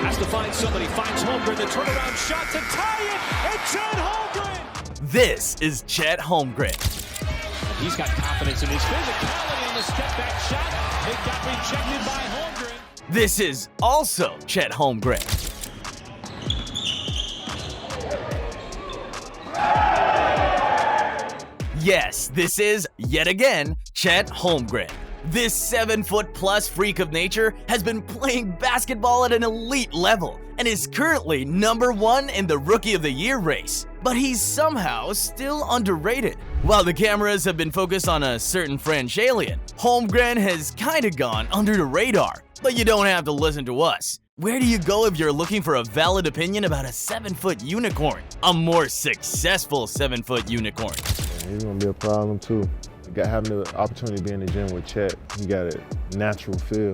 Has to find somebody, finds Holmgren, the turnaround shot to tie it, and Chet Holmgren! This is Chet Holmgren. He's got confidence in his physicality on the step-back shot. It got rejected by Holmgren. This is also Chet Holmgren. Yes, this is, yet again, Chet Holmgren. This 7-foot-plus freak of nature has been playing basketball at an elite level and is currently #1 in the Rookie of the Year race. But he's somehow still underrated. While the cameras have been focused on a certain French alien, Holmgren has kinda gone under the radar. But you don't have to listen to us. Where do you go if you're looking for a valid opinion about a 7-foot unicorn? A more successful 7-foot unicorn. He's gonna be a problem too. Having the opportunity to be in the gym with Chet, he got a natural feel,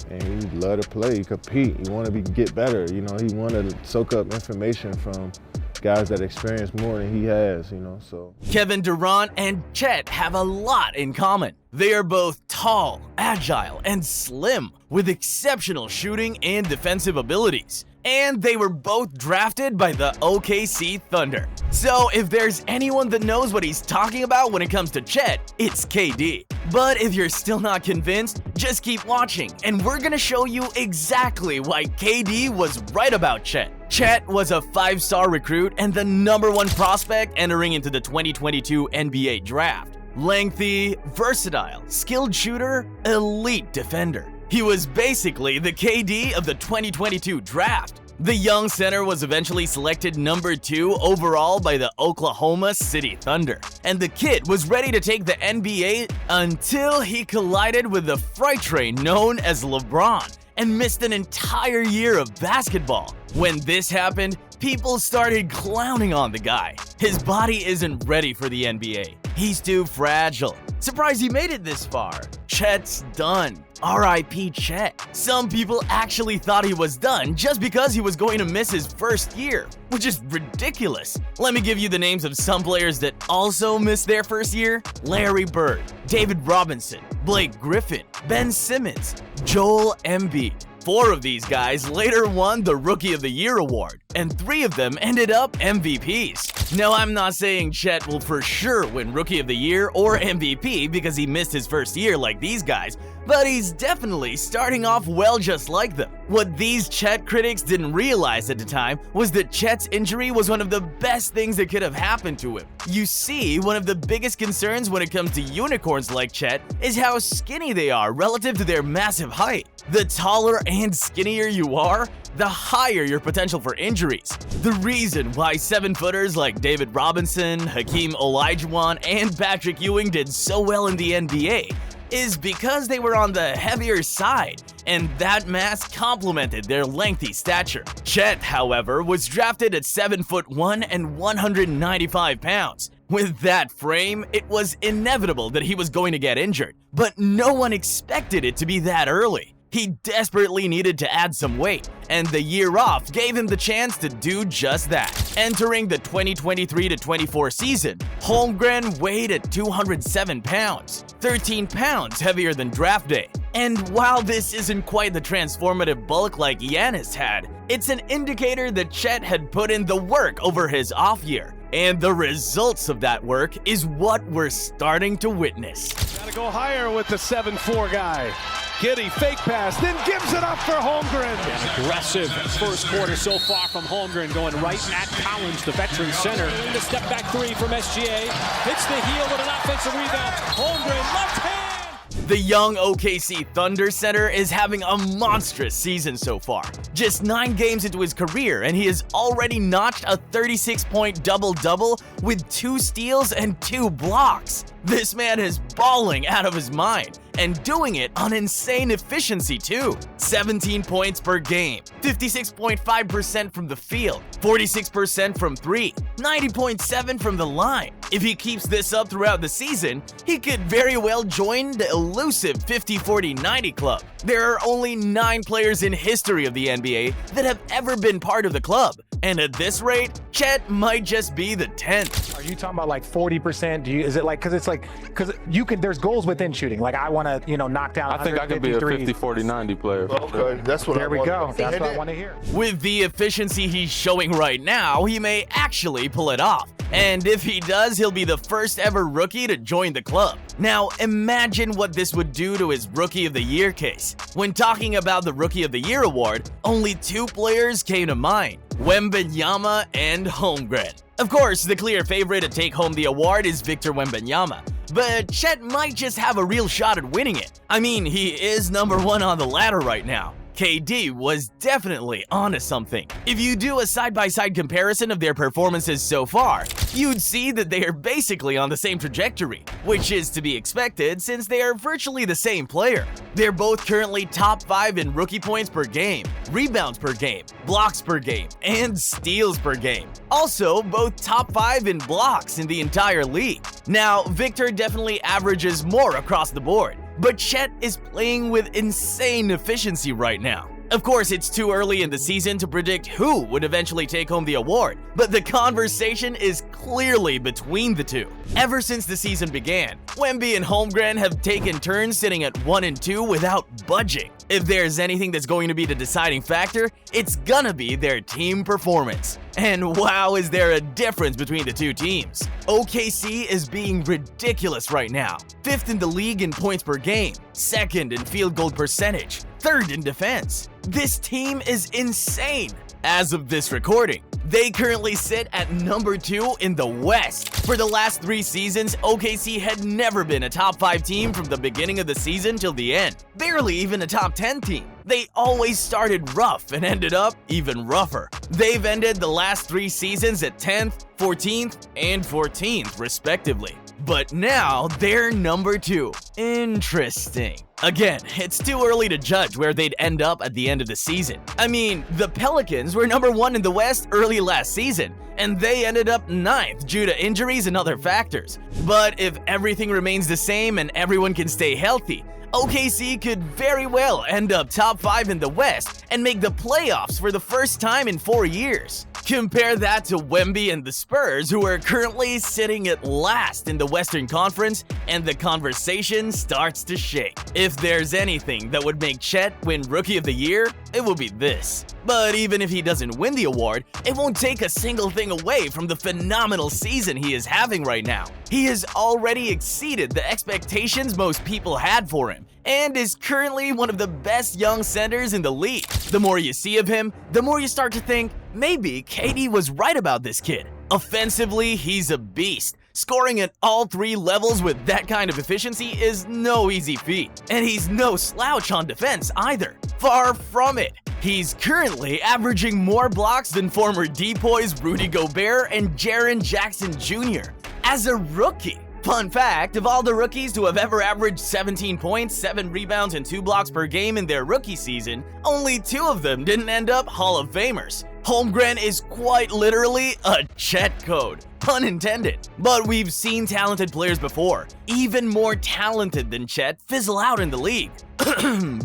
and he love to play, he compete, he want to get better. You know, he want to soak up information from guys that experience more than he has. You know, so Kevin Durant and Chet have a lot in common. They are both tall, agile, and slim, with exceptional shooting and defensive abilities. And they were both drafted by the OKC Thunder. So if there's anyone that knows what he's talking about when it comes to Chet, it's KD. But if you're still not convinced, just keep watching, and we're gonna show you exactly why KD was right about Chet. Chet was a 5-star recruit and the #1 prospect entering into the 2022 NBA draft. Lengthy, versatile, skilled shooter, elite defender. He was basically the KD of the 2022 draft. The young center was eventually selected #2 overall by the Oklahoma City Thunder. And the kid was ready to take the NBA until he collided with the freight train known as LeBron and missed an entire year of basketball. When this happened, people started clowning on the guy. His body isn't ready for the NBA. He's too fragile. Surprised he made it this far. Chet's done. R.I.P. Chet. Some people actually thought he was done just because he was going to miss his first year, which is ridiculous. Let me give you the names of some players that also missed their first year. Larry Bird, David Robinson, Blake Griffin, Ben Simmons, Joel Embiid. 4 of these guys later won the Rookie of the Year award, and 3 of them ended up MVPs. Now, I'm not saying Chet will for sure win Rookie of the Year or MVP because he missed his first year like these guys, but he's definitely starting off well just like them. What these Chet critics didn't realize at the time was that Chet's injury was one of the best things that could have happened to him. You see, one of the biggest concerns when it comes to unicorns like Chet is how skinny they are relative to their massive height. The taller and skinnier you are, the higher your potential for injuries. The reason why 7-footers like David Robinson, Hakeem Olajuwon, and Patrick Ewing did so well in the NBA is because they were on the heavier side, and that mass complemented their lengthy stature. Chet, however, was drafted at 7'1" and 195 pounds. With that frame, it was inevitable that he was going to get injured, but no one expected it to be that early. He desperately needed to add some weight, and the year off gave him the chance to do just that. Entering the 2023-24 season, Holmgren weighed at 207 pounds, 13 pounds heavier than draft day. And while this isn't quite the transformative bulk like Giannis had, it's an indicator that Chet had put in the work over his off year. And the results of that work is what we're starting to witness. Gotta go higher with the 7'4" guy. Giddy fake pass, then gives it up for Holmgren. An aggressive first quarter so far from Holmgren, going right at Collins, the veteran center. The step back 3 from SGA. Hits the heel with an offensive rebound. Holmgren, left hand. The young OKC Thunder center is having a monstrous season so far. Just 9 games into his career, and he has already notched a 36-point double-double with 2 steals and 2 blocks. This man is balling out of his mind, and doing it on insane efficiency too. 17 points per game, 56.5% from the field, 46% from 3, 90.7% from the line. If he keeps this up throughout the season, he could very well join the elusive 50-40-90 club. There are only 9 players in history of the NBA that have ever been part of the club, and at this rate, Chet might just be the 10th. Are you talking about like 40%? Is it like, because you can, there's goals within shooting. Like I want to, knock down. I think I can be a 50, 40, 90 player. Okay, that's what There we go. That's what I want to hear. With the efficiency he's showing right now, he may actually pull it off. And if he does, he'll be the first ever rookie to join the club. Now, imagine what this would do to his Rookie of the Year case. When talking about the Rookie of the Year award, only 2 players came to mind: Wembanyama and Holmgren. Of course, the clear favorite to take home the award is Victor Wembanyama, but Chet might just have a real shot at winning it. I mean, he is number 1 on the ladder right now. KD was definitely onto something. If you do a side-by-side comparison of their performances so far, you'd see that they are basically on the same trajectory, which is to be expected since they are virtually the same player. They're both currently top 5 in rookie points per game, rebounds per game, blocks per game, and steals per game. Also, both top 5 in blocks in the entire league. Now, Victor definitely averages more across the board, but Chet is playing with insane efficiency right now. Of course, it's too early in the season to predict who would eventually take home the award, but the conversation is clearly between the two. Ever since the season began, Wemby and Holmgren have taken turns sitting at 1 and 2 without budging. If there's anything that's going to be the deciding factor, it's gonna be their team performance. And wow, is there a difference between the two teams. OKC is being ridiculous right now. 5th in the league in points per game, 2nd in field goal percentage, 3rd in defense. This team is insane. As of this recording, they currently sit at number 2 in the West. For the last 3 seasons, OKC had never been a top 5 team from the beginning of the season till the end. Barely even a top 10 team. They always started rough and ended up even rougher. They've ended the last 3 seasons at 10th, 14th, and 14th, respectively. But now they're number 2. Interesting. Again, it's too early to judge where they'd end up at the end of the season. I mean, the Pelicans were number 1 in the West early last season, and they ended up 9th due to injuries and other factors. But if everything remains the same and everyone can stay healthy, OKC could very well end up top 5 in the West and make the playoffs for the first time in 4 years. Compare that to Wemby and the Spurs, who are currently sitting at last in the Western Conference, and the conversation starts to shake. If there's anything that would make Chet win Rookie of the Year, it will be this. But even if he doesn't win the award, it won't take a single thing away from the phenomenal season he is having right now. He has already exceeded the expectations most people had for him, and is currently one of the best young centers in the league. The more you see of him, the more you start to think, maybe KD was right about this kid. Offensively, he's a beast. Scoring at all 3 levels with that kind of efficiency is no easy feat. And he's no slouch on defense either. Far from it. He's currently averaging more blocks than former Depoys Rudy Gobert and Jaren Jackson Jr. as a rookie. Fun fact, of all the rookies to have ever averaged 17 points, 7 rebounds, and 2 blocks per game in their rookie season, only 2 of them didn't end up Hall of Famers. Holmgren is quite literally a Chet code, pun intended. But we've seen talented players before, even more talented than Chet, fizzle out in the league.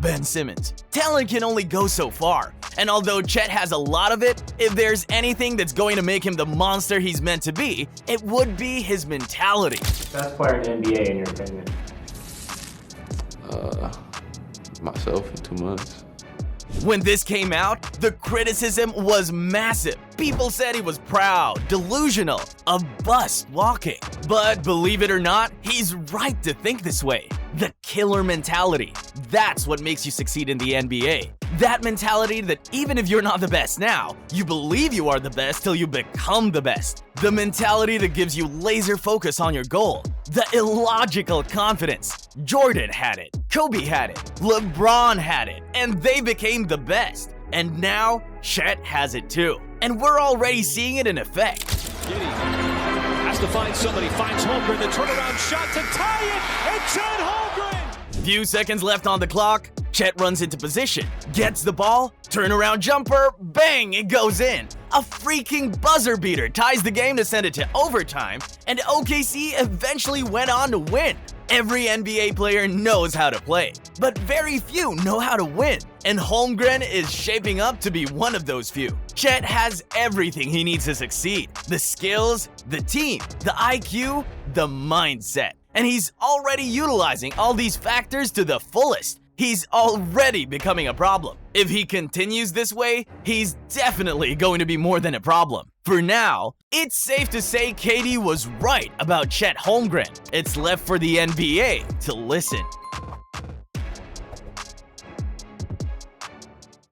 Ben Simmons. Talent can only go so far, and although Chet has a lot of it, if there's anything that's going to make him the monster he's meant to be, it would be his mentality. Best player in the NBA in your opinion? Myself in 2 months. When this came out, the criticism was massive. People said he was proud, delusional, a bust walking. But believe it or not, he's right to think this way. The killer mentality. That's what makes you succeed in the NBA. That mentality that even if you're not the best now, you believe you are the best till you become the best. The mentality that gives you laser focus on your goal. The illogical confidence. Jordan had it, Kobe had it, LeBron had it, and they became the best. And now, Chet has it too. And we're already seeing it in effect. Giddey has to find somebody, finds Holmgren, the turnaround shot to tie it, and Chet Holmgren! Few seconds left on the clock, Chet runs into position, gets the ball, turnaround jumper, bang, it goes in. A freaking buzzer beater ties the game to send it to overtime, and OKC eventually went on to win. Every NBA player knows how to play, but very few know how to win. And Holmgren is shaping up to be one of those few. Chet has everything he needs to succeed. The skills, the team, the IQ, the mindset. And he's already utilizing all these factors to the fullest. He's already becoming a problem. If he continues this way, he's definitely going to be more than a problem. For now, it's safe to say KD was right about Chet Holmgren. It's left for the NBA to listen.